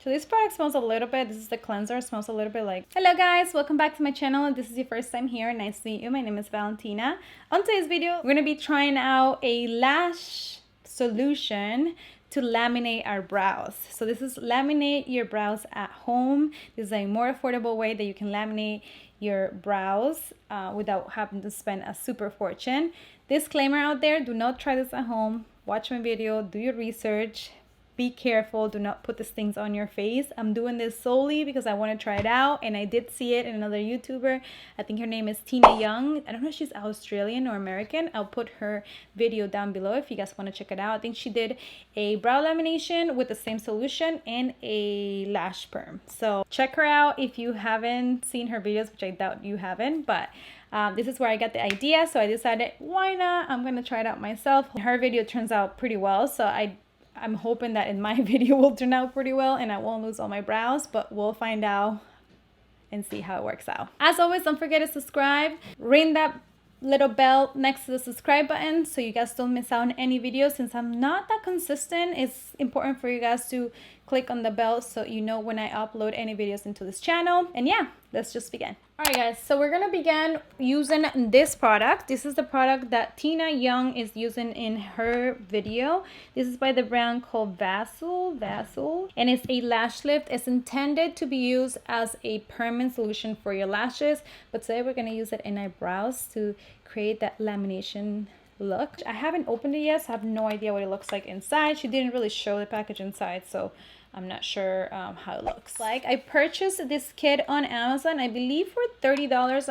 So this product smells a little bit, this is the cleanser, it smells a little bit like... Hello guys, welcome back to my channel. If this is your first time here, nice to meet you. My name is Valentina. On today's video, we're going to be trying out a lash solution to laminate our brows. So this is laminate your brows at home. This is a more affordable way that you can laminate your brows without having to spend a super fortune. Disclaimer out there, do not try this at home. Watch my video, do your research. Be careful, do not put these things on your face. I'm doing this solely because I want to try it out, and I did see it in another YouTuber. I think her name is Tina Young. I don't know if she's Australian or American. I'll put her video down below if you guys want to check it out. I think she did a brow lamination with the same solution and a lash perm. So check her out if you haven't seen her videos, which I doubt you haven't, but this is where I got the idea. So I decided, why not? I'm going to try it out myself. Her video turns out pretty well, so I'm hoping that in my video will turn out pretty well and I won't lose all my brows, but we'll find out and see how it works out. As always, don't forget to subscribe, ring that little bell next to the subscribe button so you guys don't miss out on any videos. Since I'm not that consistent, it's important for you guys to click on the bell so you know when I upload any videos into this channel. And yeah, let's just begin. Alright guys, so we're gonna begin using this product. This is the product that Tina Young is using in her video. This is by the brand called Vasul, and it's a lash lift. It's intended to be used as a permanent solution for your lashes, but today we're gonna use it in our brows to create that lamination look. I haven't opened it yet, so I have no idea what it looks like inside. She didn't really show the package inside, so I'm not sure how it looks like. I purchased this kit on Amazon, I believe for $30. If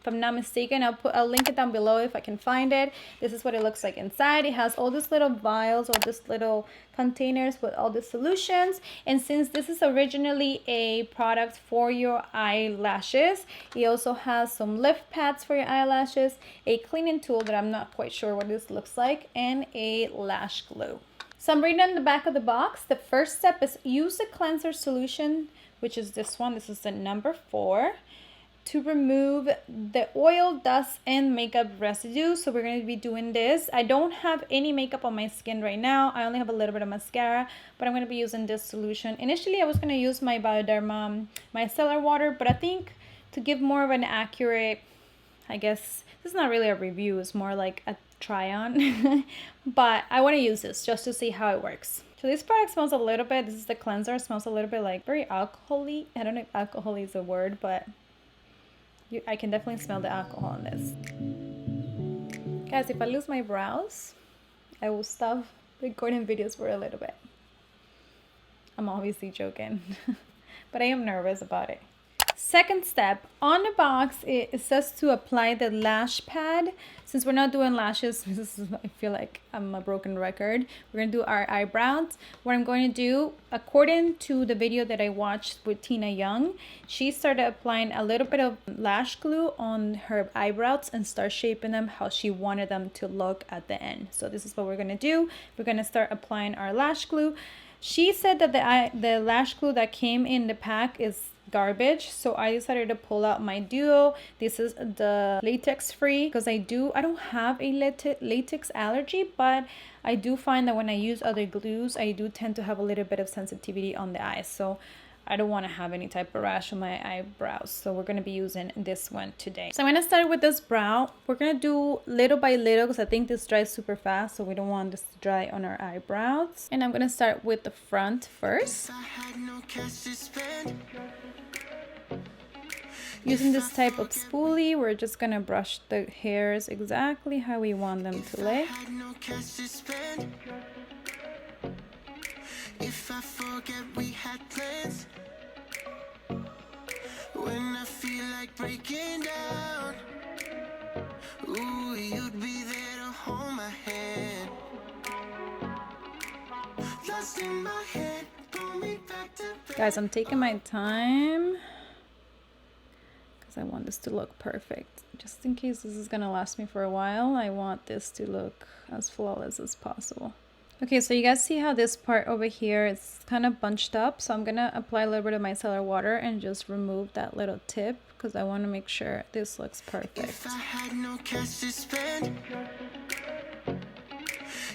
I'm not mistaken. I'll link it down below if I can find it. This is what it looks like inside. It has all these little vials, all these little containers with all the solutions. And since this is originally a product for your eyelashes, it also has some lift pads for your eyelashes, a cleaning tool that I'm not quite sure what this looks like, and a lash glue. So I'm reading on the back of the box. The first step is use the cleanser solution, which is this one. This is the number 4, to remove the oil, dust, and makeup residue. So we're going to be doing this. I don't have any makeup on my skin right now. I only have a little bit of mascara, but I'm going to be using this solution. Initially, I was going to use my Bioderma micellar water, but I think to give more of an accurate, I guess, this is not really a review. It's more like a try on, but I want to use this just to see how it works. So this product smells a little bit, this is the cleanser, it smells a little bit like very alcohol-y. I don't know if alcohol is a word, but I can definitely smell the alcohol in this. Guys, if I lose my brows, I will stop recording videos for a little bit. I'm obviously joking, but I am nervous about it. Second step, on the box it says to apply the lash pad. Since we're not doing lashes, I feel like I'm a broken record. We're gonna do our eyebrows. What I'm going to do, according to the video that I watched with Tina Young, she started applying a little bit of lash glue on her eyebrows and start shaping them how she wanted them to look at the end. So this is what we're gonna do. We're gonna start applying our lash glue. She said that the lash glue that came in the pack is garbage, so I decided to pull out my duo. This is the latex free because I don't have a latex allergy, but I do find that when I use other glues, I do tend to have a little bit of sensitivity on the eyes, so I don't want to have any type of rash on my eyebrows. So we're going to be using this one today. So I'm going to start with this brow. We're going to do little by little because I think this dries super fast, so we don't want this to dry on our eyebrows. And I'm going to start with the front first. Using this type of spoolie, we're just gonna brush the hairs exactly how we want them to lay. If I forget we had plans, when I feel like breaking down, ooh, you'd be there to hold my hand. Lost in my head, pull me back to bed. Guys, I'm taking my time. I want this to look perfect. Just in case this is gonna last me for a while, I want this to look as flawless as possible. Okay, so you guys see how this part over here is kind of bunched up, so I'm gonna apply a little bit of micellar water and just remove that little tip because I want to make sure this looks perfect. If I had no cash to spend,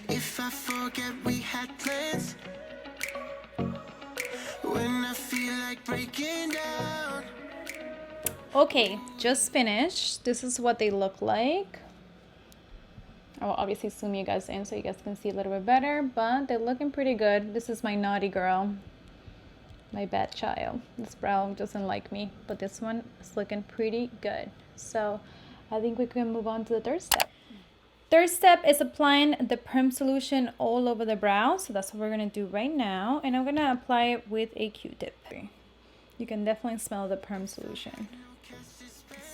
if I forget we had plans, Okay, just finished. This is what they look like. I will obviously zoom you guys in so you guys can see a little bit better, but they're looking pretty good. This is my naughty girl, my bad child. This brow doesn't like me, but this one is looking pretty good. So I think we can move on to the third step. Third step is applying the perm solution all over the brow. So that's what we're gonna do right now. And I'm gonna apply it with a Q-tip. You can definitely smell the perm solution.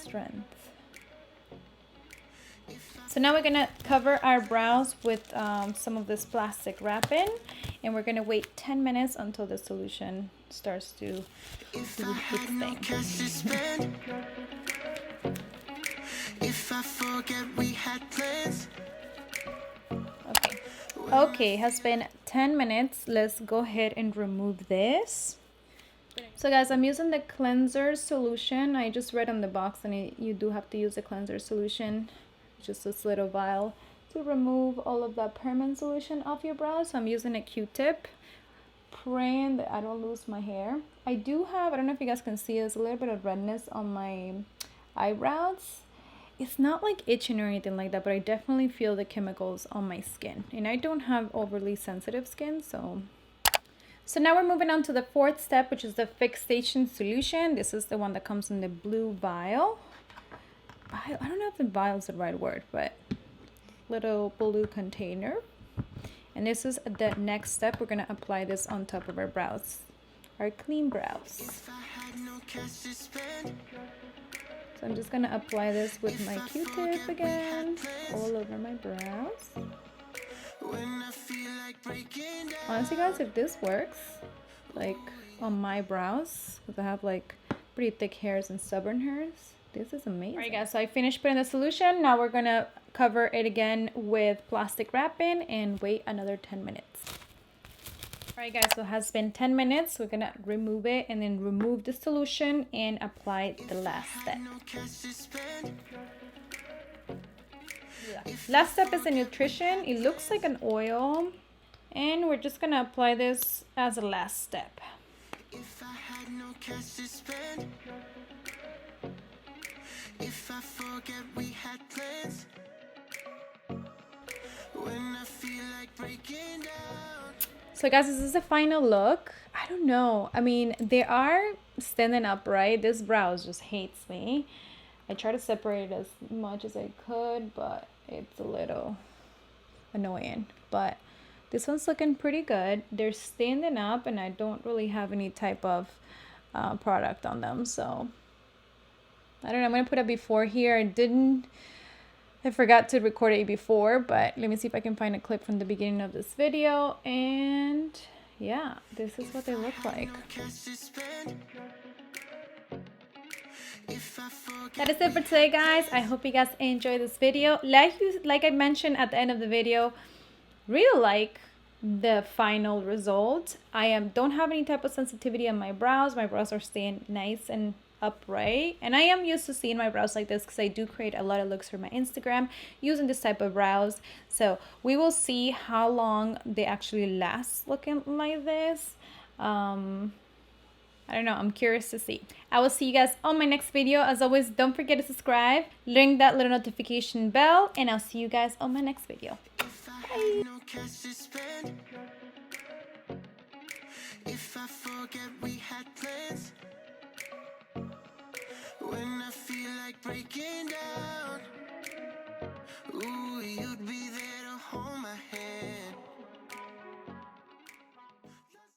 Strength. So now we're gonna cover our brows with some of this plastic wrapping, and we're gonna wait 10 minutes until the solution starts to do its thing. Okay, it has been 10 minutes. Let's go ahead and remove this. So guys, I'm using the cleanser solution. I just read on the box and you do have to use the cleanser solution, just this little vial, to remove all of that permanent solution off your brows. So I'm using a Q-tip, praying that I don't lose my hair. I do have, I don't know if you guys can see, there's a little bit of redness on my eyebrows. It's not like itching or anything like that, but I definitely feel the chemicals on my skin. And I don't have overly sensitive skin, so now we're moving on to the fourth step, which is the fixation solution. This is the one that comes in the blue vial. I don't know if the vial is the right word, but little blue container. And this is the next step. We're going to apply this on top of our brows, our clean brows. So I'm just going to apply this with my Q-tip again, all over my brows. Honestly guys, if this works, like on my brows, because I have like pretty thick hairs and stubborn hairs, this is amazing. Alright guys, so I finished putting the solution. Now we're going to cover it again with plastic wrapping and wait another 10 minutes. Alright guys, so it has been 10 minutes. We're gonna remove it and then remove the solution and apply the last step. Yeah. Last step is the nutrition. It looks like an oil, and we're just gonna apply this as a last step. If I had no cash to spend, if I forget we had plans, when I feel like breaking down. So guys, this is the final look. I don't know. I mean, they are standing upright. This brow just hates me. I try to separate it as much as I could, but it's a little annoying. But this one's looking pretty good. They're standing up, and I don't really have any type of product on them. So I don't know. I'm going to put a before here. I forgot to record it before, but let me see if I can find a clip from the beginning of this video. And yeah, this is what they look like. That is it for today, guys. I hope you guys enjoyed this video. Like I mentioned at the end of the video, really like the final result. I don't have any type of sensitivity on my brows. My brows are staying nice and upright, and I am used to seeing my brows like this because I do create a lot of looks for my Instagram using this type of brows. So we will see how long they actually last looking like this. I don't know, I'm curious to see. I will see you guys on my next video. As always, don't forget to subscribe, ring that little notification bell, and I'll see you guys on my next video. Bye. If I forget we had plans, when I feel like breaking down.